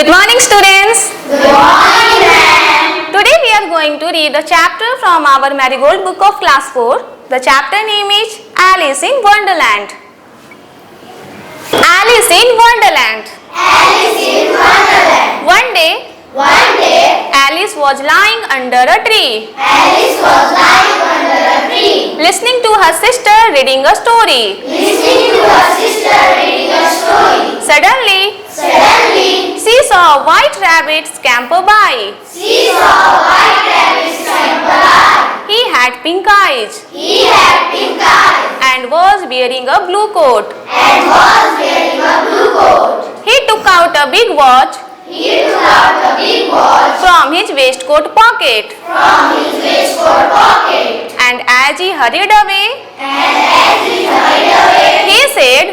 Good morning, students. Good morning, ma'am. Today we are going to read a chapter from our Marigold book of class 4. The chapter name is Alice in Wonderland. Alice in Wonderland. Alice in Wonderland. One day, Alice was lying under a tree, Alice was lying under a tree, listening to her sister reading a story. listening to her sister reading a story. Suddenly, she saw a white rabbit scamper by. She saw a white rabbit scamper by. He had pink eyes He had pink eyes and was wearing a blue coat. and was wearing a blue coat. He took out a big watch He took out a big watch from his waistcoat pocket, from his waistcoat pocket, and as he hurried away, and as he hurried away, he said,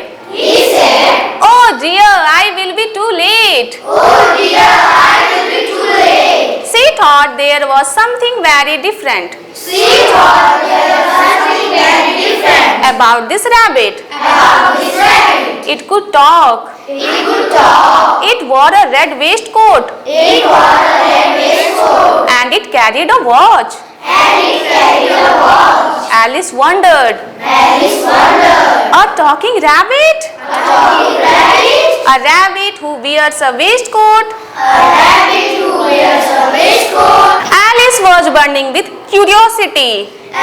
"Oh dear, I will be too late." "Oh dear, I will be too late." She thought there was something very different She thought there was something very different about this rabbit. about this rabbit. It could talk. It could talk. It wore a red waistcoat It wore a red waistcoat and it carried a watch. and it carried a watch. Alice wondered, Alice wondered, a talking rabbit? a talking rabbit? A rabbit who wears a waistcoat? A rabbit who wears a waistcoat? Alice was burning with curiosity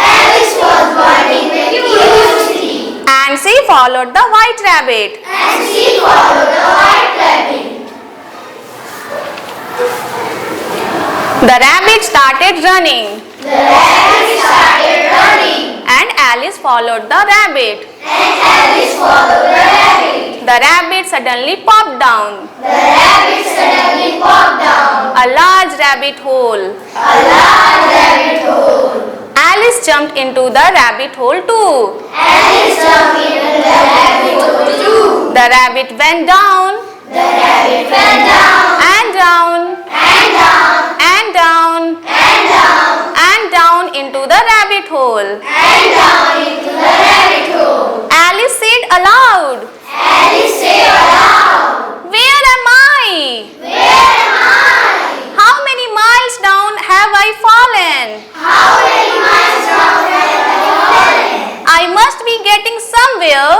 Alice was burning with curiosity and she followed the white rabbit. and she followed the white rabbit. The rabbit started running The rabbit started running and Alice followed the rabbit. and Alice followed the rabbit. The rabbit suddenly popped down The rabbit suddenly popped down a large rabbit hole. a large rabbit hole. Alice jumped into the rabbit hole too. Alice jumped into the rabbit hole too. The rabbit went down The rabbit went down and down and down and down and down and down into the rabbit hole. and down into the rabbit hole. Alice said aloud, Alice said aloud, "Where am I? "Where am I? How many miles down have I fallen? How many miles down have I fallen? I must be getting somewhere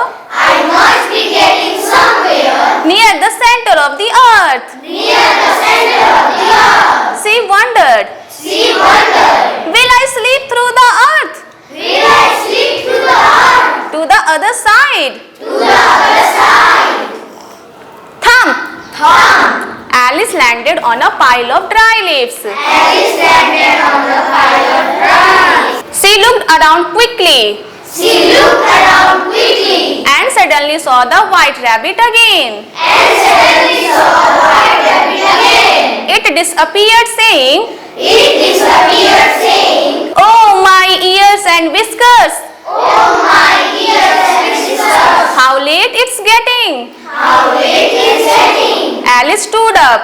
I must be getting somewhere near the center of the earth." near the center of the earth." She wondered, She wondered, will I slip through the earth will I slip through the earth to the other side? to the other side? Thump! Thump! Alice landed on a pile of dry leaves. Alice landed on the pile of rice. She looked around quickly She looked around quickly and suddenly saw the white rabbit again. and suddenly saw the white rabbit again. It disappeared saying, It disappeared saying, "Oh, my ears and whiskers! "Oh my ears and whiskers, How late it's getting!" how late it's getting." Alice stood up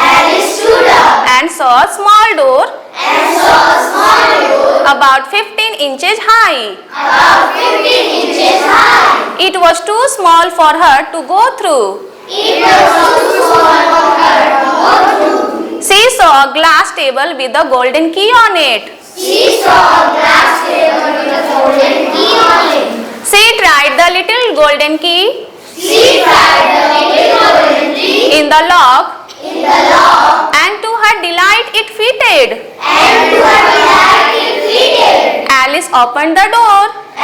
Alice stood up and saw a small door and saw a small door about 15 inches high. about 15 inches high. It was too small for her to go through. It was too small for her to go through. She saw a glass table with a golden key on it. She saw a glass table with a golden key on it. She tried the little golden key She tried the little golden key in the lock in the lock, and to her delight it fitted. and to her delight it fitted. Alice opened the door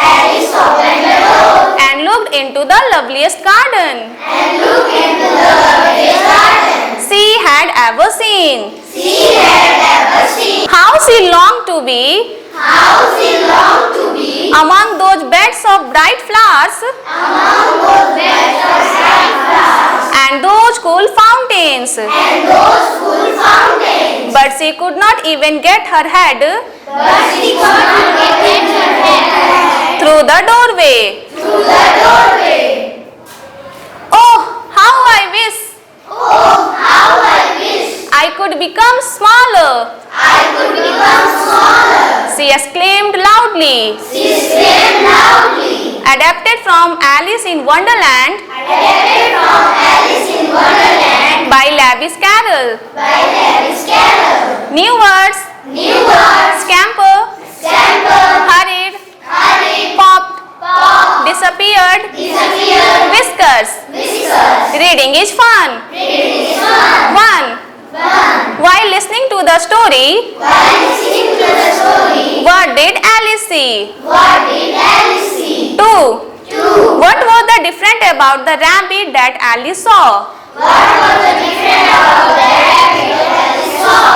Alice opened the door and looked into the loveliest garden and looked into the loveliest garden she had ever seen. she had ever seen. How she longed to be How she longed to be among those beds of bright flowers among those beds of bright flowers and those cool fountains. and those cool fountains. But she could not even get her head But she could not get her head through the doorway. through the doorway. Oh, how I wish Oh, how I wish I could become smaller, I could become smaller. she exclaimed loudly. She screamed loudly. Adapted from Alice in Wonderland Adapted from Alice in Wonderland By Lewis Carroll. By Lewis Carroll. New words. New words. Scamper. Scamper. Hurried. Hurried. Popped. Pop. Disappeared. Disappeared. Whiskers. Whiskers. Reading is fun. Reading is fun. 1. While listening to the story, While listening to the story, what did Alice see? what did Alice see? 2. 2. What was the different about the rabbit that Alice saw? What was the difference about the rabbit that Alice saw?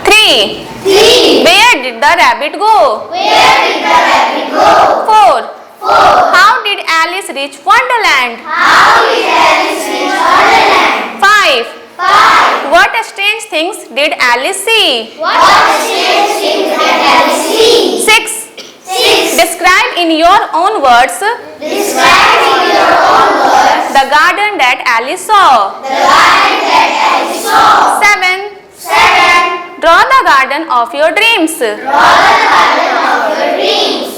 3. 3. Where did the rabbit go? Where did the rabbit go? 4. 4. How did Alice reach Wonderland? How did Alice reach Wonderland? 5. 5. What strange things did Alice see? What strange things did Alice see? 6. 6. Describe in your own words Describe in your own words the garden that Alice saw. the garden that Alice saw. 7. 7. Draw the garden of your dreams. Draw the garden of your dreams.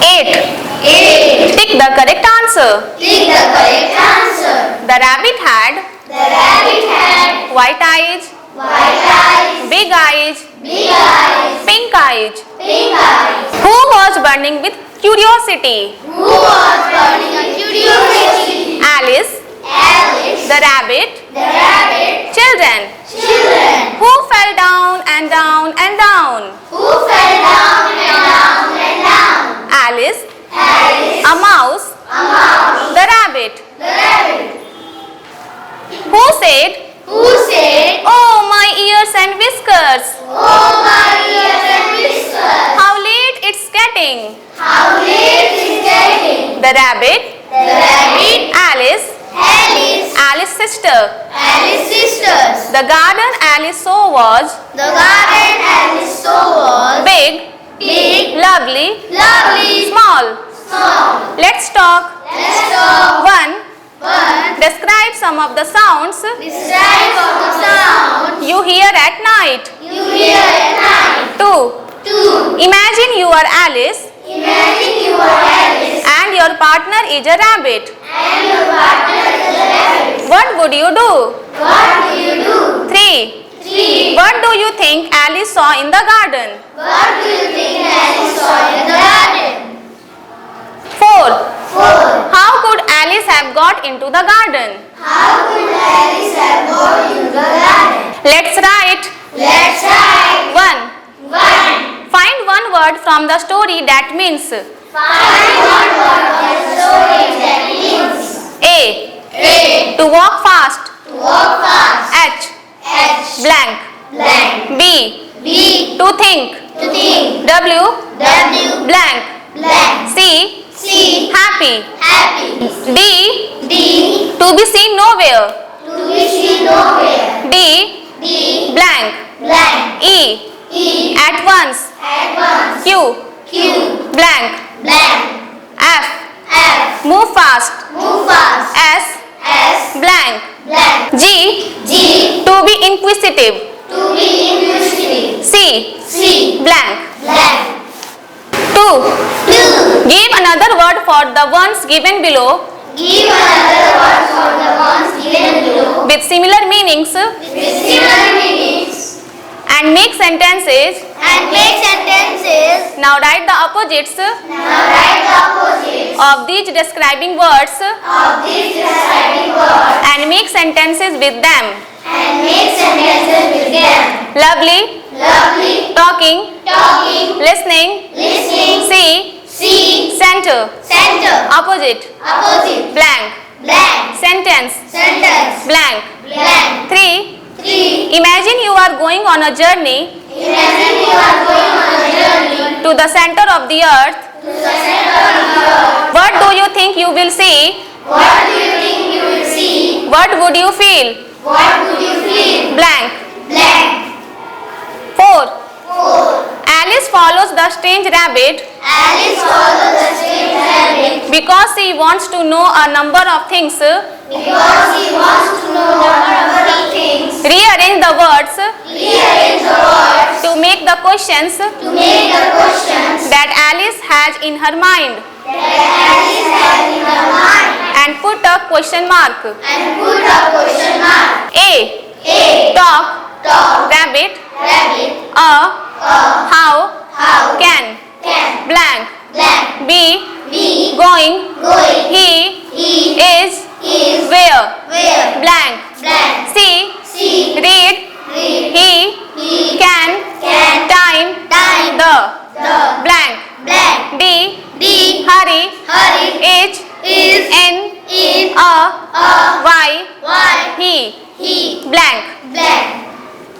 8. 8. Tick the correct answer. Click the correct answer. The rabbit had The rabbit had white eyes, white eyes, big eyes, big eyes, pink eyes. pink eyes. Who was burning with curiosity? Who was burning a curiosity? Alice, Alice, the rabbit, the rabbit, children. children. Who fell down and down and down? Who fell down and down and down? Alice, Alice, a mouse, a mouse, the rabbit. the rabbit. Who said, Who said, "Oh, my ears and whiskers, "Oh my ears and whiskers, how late it's getting"? how late it's getting? The rabbit, The rabbit, Alice, Alice, Alice's sister. Alice's sisters. The garden Alice saw was The garden Alice saw was big, big, lovely, lovely, small. small. Let's talk. Let's talk. 1. Describe some of the sounds Describe of the sound you hear at night. you hear at night. 2. 2. Imagine you are Alice Imagine you are Alice and your partner is a rabbit. and your partner is a rabbit. What would you do? What do you do? 3. 3. What do you think Alice saw in the garden? What do you think Alice saw in the garden? 4. 4. How could Alice have got into the garden? How could Alice have gone into the garden? Let's write. Let's try. 1. 1. Find one word from the story that means Find one word of the story that means A. A. To walk fast. To walk fast. H. H. Blank. Blank. B. B. To think. To think. W. W. Blank. Blank. C. C. Happy. Happy. D. D. To be seen nowhere. To be seen nowhere. D. D. Blank. Blank. E. E. At once. At once. Q. Q. Blank. Blank. F. F. Move fast. Move fast. S. S. Blank. Blank. G. G. To be inquisitive. To be inquisitive. C. C. Blank. Blank. 2. 2. Give another word for the ones given below Give another word for the ones given below with similar meanings with similar meanings and make sentences. and make sentences. Now write the opposites Now write the opposites of these describing words of these describing words and make sentences with them. and make sentences with them. Lovely, Lovely, talking, talking, listening, listening, see, see, center, center, opposite, opposite, blank, blank, sentence, sentence, blank. blank. 3. 3. Imagine you are going on a journey Imagine you are going on a journey to the center of the earth. to the center of the earth. What do you think you will see? What do you think you will see? What would you feel? What would you feel? Blank. Blank. 4. 4. Alice follows the strange rabbit Alice follows the strange rabbit because she wants to know a number of things. because he wants to know number of things. Rearrange the words Rearrange the words to make the questions to make the questions that Alice has in her mind that Alice has in her mind and put a question mark. and put a question mark. A. A. Dog, Dog, rabbit, rabbit, a, how, can, can, blank, blank, B, be, going, going, he, is, is, where, blank, blank, C, see, read, he, can, time, the, blank, D, hurry, H, is, N, in, a, Y, why, he, blank.